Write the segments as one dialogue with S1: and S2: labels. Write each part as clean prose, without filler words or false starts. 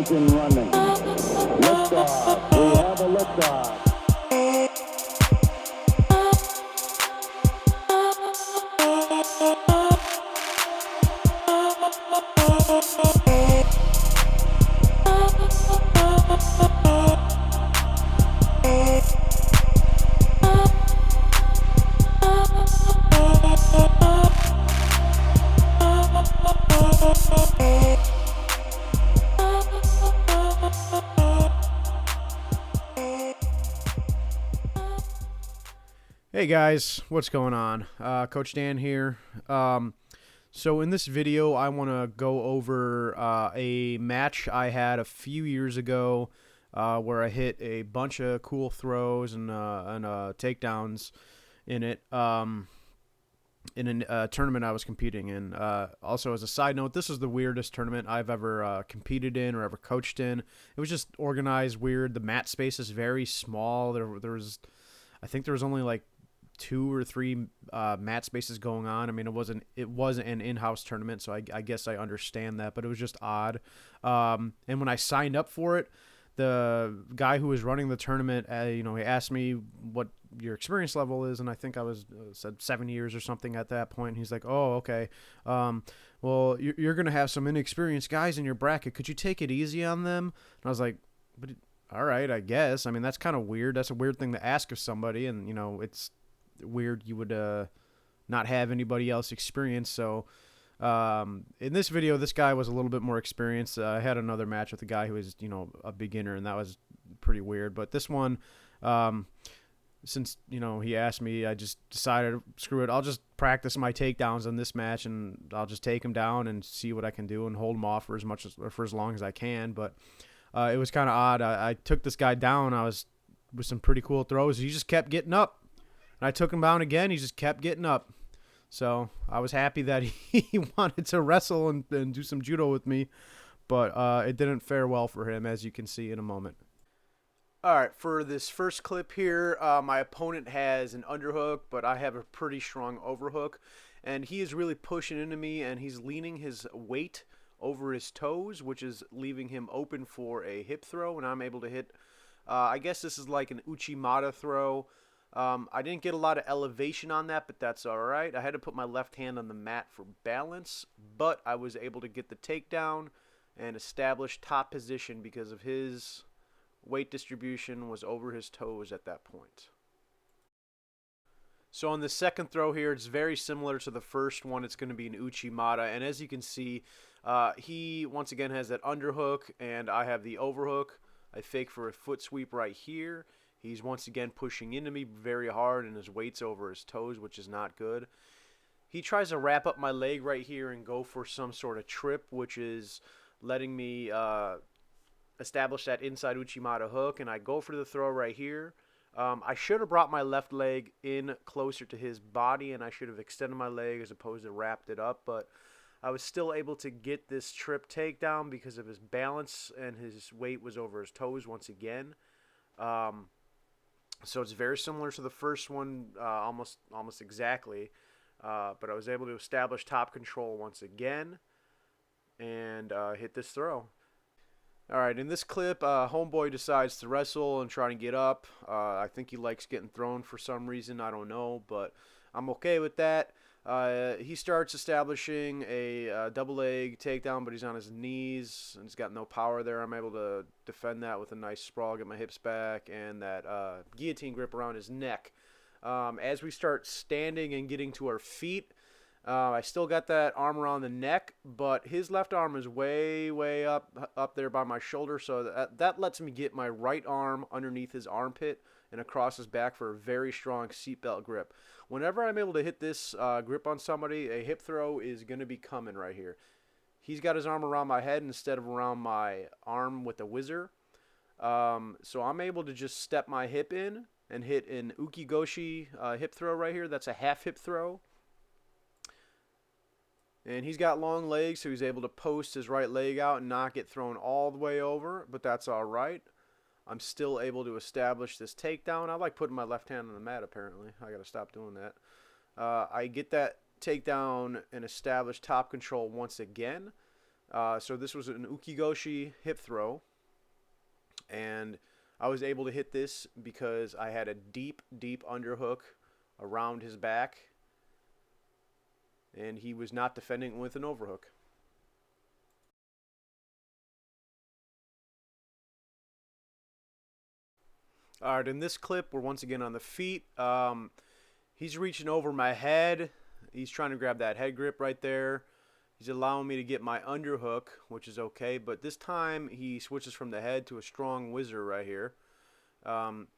S1: engine running. Liftoff. We have a liftoff.
S2: Hey guys, what's going on? Coach Dan here. So in this video, I want to go over a match I had a few years ago where I hit a bunch of cool throws and takedowns in it in a tournament I was competing in. Also, as a side note, this is the weirdest tournament I've ever competed in or ever coached in. It was just organized weird. The mat space is very small. I think there was only like 2 or 3 mat spaces going on. I mean, it was an in-house tournament, so I guess I understand that, but it was just odd. And when I signed up for it, the guy who was running the tournament, he asked me what your experience level is, and I think I was said 7 years or something at that point. He's like, "Oh, okay. Well, you're gonna have some inexperienced guys in your bracket. Could you take it easy on them?" And I was like, "But all right, I guess. I mean, that's kind of weird. That's a weird thing to ask of somebody, and it's weird you would not have anybody else experience." So in this video, this guy was a little bit more experienced. I had another match with a guy who was a beginner, and that was pretty weird. But this one, since he asked me, I just decided, screw it, I'll just practice my takedowns in this match, and I'll just take him down and see what I can do and hold him off for as long as I can. But it was kind of odd. I took this guy down. I was with some pretty cool throws. He just kept getting up. And I took him down again. He just kept getting up. So I was happy that he wanted to wrestle and do some judo with me. But it didn't fare well for him, as you can see in a moment. All right, for this first clip here, my opponent has an underhook, but I have a pretty strong overhook. And he is really pushing into me, and he's leaning his weight over his toes, which is leaving him open for a hip throw. And I'm able to hit, I guess this is like an Uchimata throw. I didn't get a lot of elevation on that, but that's all right. I had to put my left hand on the mat for balance, but I was able to get the takedown and establish top position because of his weight distribution was over his toes at that point. So on the second throw here, it's very similar to the first one. It's going to be an Uchimata, and as you can see, he once again has that underhook, and I have the overhook. I fake for a foot sweep right here. He's once again pushing into me very hard, and his weight's over his toes, which is not good. He tries to wrap up my leg right here and go for some sort of trip, which is letting me establish that inside Uchimata hook, and I go for the throw right here. I should have brought my left leg in closer to his body, and I should have extended my leg as opposed to wrapped it up, but I was still able to get this trip takedown because of his balance, and his weight was over his toes once again. So it's very similar to the first one, almost exactly. But I was able to establish top control once again and hit this throw. All right, in this clip, Homeboy decides to wrestle and try to get up. I think he likes getting thrown for some reason. I don't know, but I'm okay with that. He starts establishing a double leg takedown, but he's on his knees and he's got no power there. I'm able to defend that with a nice sprawl, get my hips back, and that guillotine grip around his neck. As we start standing and getting to our feet, I still got that arm around the neck, but his left arm is way up there by my shoulder, so that lets me get my right arm underneath his armpit and across his back for a very strong seatbelt grip. Whenever I'm able to hit this grip on somebody, a hip throw is going to be coming right here. He's got his arm around my head instead of around my arm with the whizzer. So I'm able to just step my hip in and hit an ukigoshi hip throw right here. That's a half hip throw. And he's got long legs, so he's able to post his right leg out and not get thrown all the way over, but that's all right. I'm still able to establish this takedown. I like putting my left hand on the mat, apparently. I got to stop doing that. I get that takedown and establish top control once again. So this was an ukigoshi hip throw, and I was able to hit this because I had a deep, deep underhook around his back, and he was not defending with an overhook. All right, in this clip, we're once again on the feet. He's reaching over my head. He's trying to grab that head grip right there. He's allowing me to get my underhook, which is okay, but this time he switches from the head to a strong whizzer right here. Um,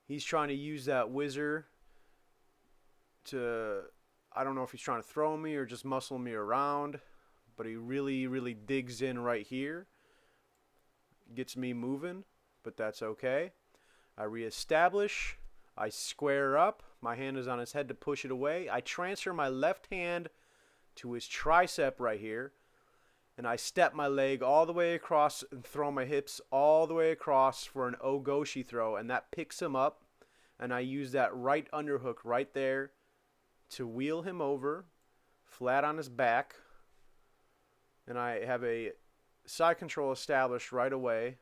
S2: he's trying to use that whizzer to, I don't know if he's trying to throw me or just muscle me around, but he really, really digs in right here. Gets me moving, but that's okay. I reestablish. I square up. My hand is on his head to push it away. I transfer my left hand to his tricep right here, and I step my leg all the way across and throw my hips all the way across for an ogoshi throw, and that picks him up, and I use that right underhook right there to wheel him over flat on his back, and I have a side control established right away,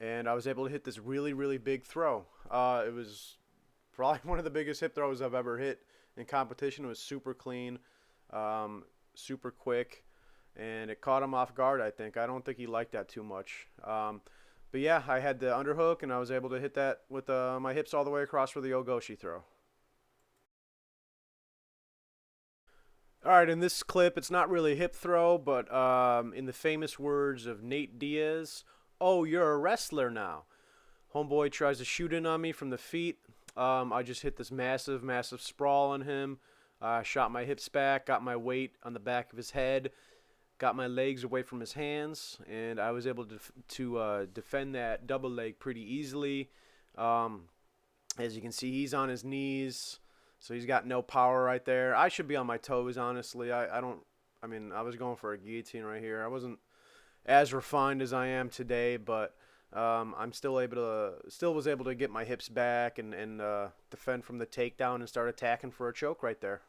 S2: and I was able to hit this really, really big throw. It was probably one of the biggest hip throws I've ever hit in competition. It was super clean, super quick, and it caught him off guard, I think. I don't think he liked that too much. But yeah, I had the underhook, and I was able to hit that with my hips all the way across for the ogoshi throw. All right, in this clip, it's not really a hip throw, but in the famous words of Nate Diaz, "Oh, you're a wrestler now." Homeboy tries to shoot in on me from the feet. I just hit this massive, massive sprawl on him. Shot my hips back, got my weight on the back of his head, got my legs away from his hands, and I was able to defend that double leg pretty easily. Um, as you can see, he's on his knees, so he's got no power right there. I should be on my toes, honestly. I don't. I mean, I was going for a guillotine right here. I wasn't as refined as I am today, but I'm still was able to get my hips back and defend from the takedown and start attacking for a choke right there.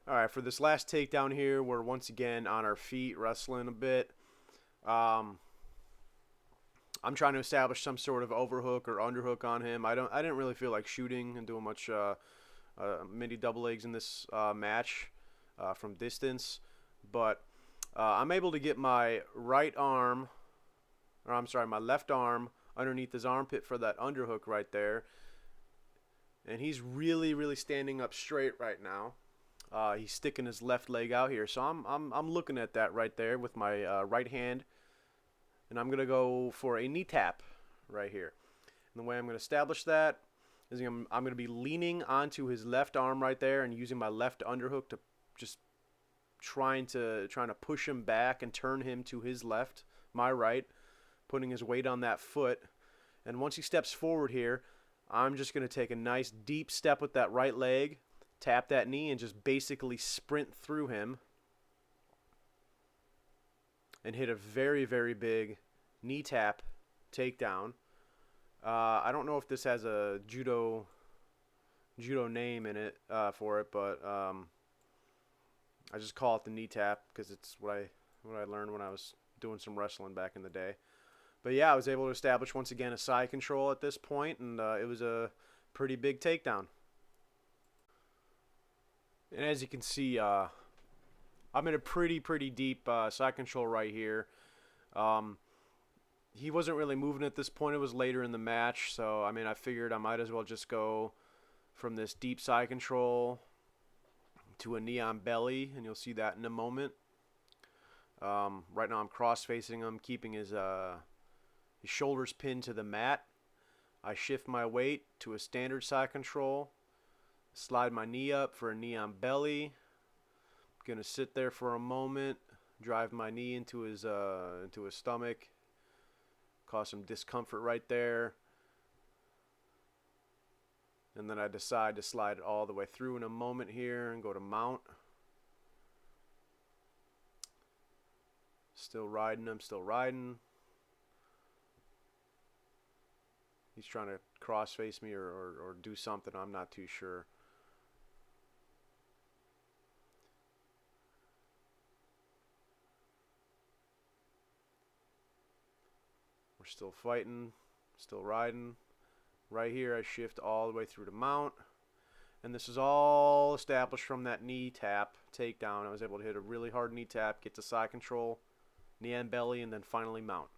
S2: All right, for this last takedown here, we're once again on our feet, wrestling a bit. Um, I'm trying to establish some sort of overhook or underhook on him. I didn't really feel like shooting and doing much mini double legs in this match from distance, but I'm able to get my right arm, or I'm sorry, my left arm underneath his armpit for that underhook right there, and he's really, really standing up straight right now. He's sticking his left leg out here, so I'm looking at that right there with my right hand, and I'm gonna go for a knee tap right here. And the way I'm gonna establish that is I'm gonna be leaning onto his left arm right there and using my left underhook to just trying to push him back and turn him to his left, my right, putting his weight on that foot. And once he steps forward here, I'm just gonna take a nice deep step with that right leg, tap that knee, and just basically sprint through him and hit a very, very big knee tap takedown. I don't know if this has a judo name in it for it, but I just call it the knee tap because it's what I learned when I was doing some wrestling back in the day. But yeah, I was able to establish once again a side control at this point, and it was a pretty big takedown. And as you can see, I'm in a pretty deep side control right here. Um, he wasn't really moving at this point. It was later in the match, so I mean, I figured I might as well just go from this deep side control to a knee on belly, and you'll see that in a moment. Right now I'm cross-facing him, keeping his shoulders pinned to the mat. I shift my weight to a standard side control, slide my knee up for a knee on belly. Gonna sit there for a moment, drive my knee into his stomach, cause some discomfort right there. And then I decide to slide it all the way through in a moment here and go to mount. Still riding, I'm still riding. He's trying to cross face me or do something. I'm not too sure. We're still fighting, still riding. Right here, I shift all the way through to mount. And this is all established from that knee tap takedown. I was able to hit a really hard knee tap, get to side control, knee and belly, and then finally mount.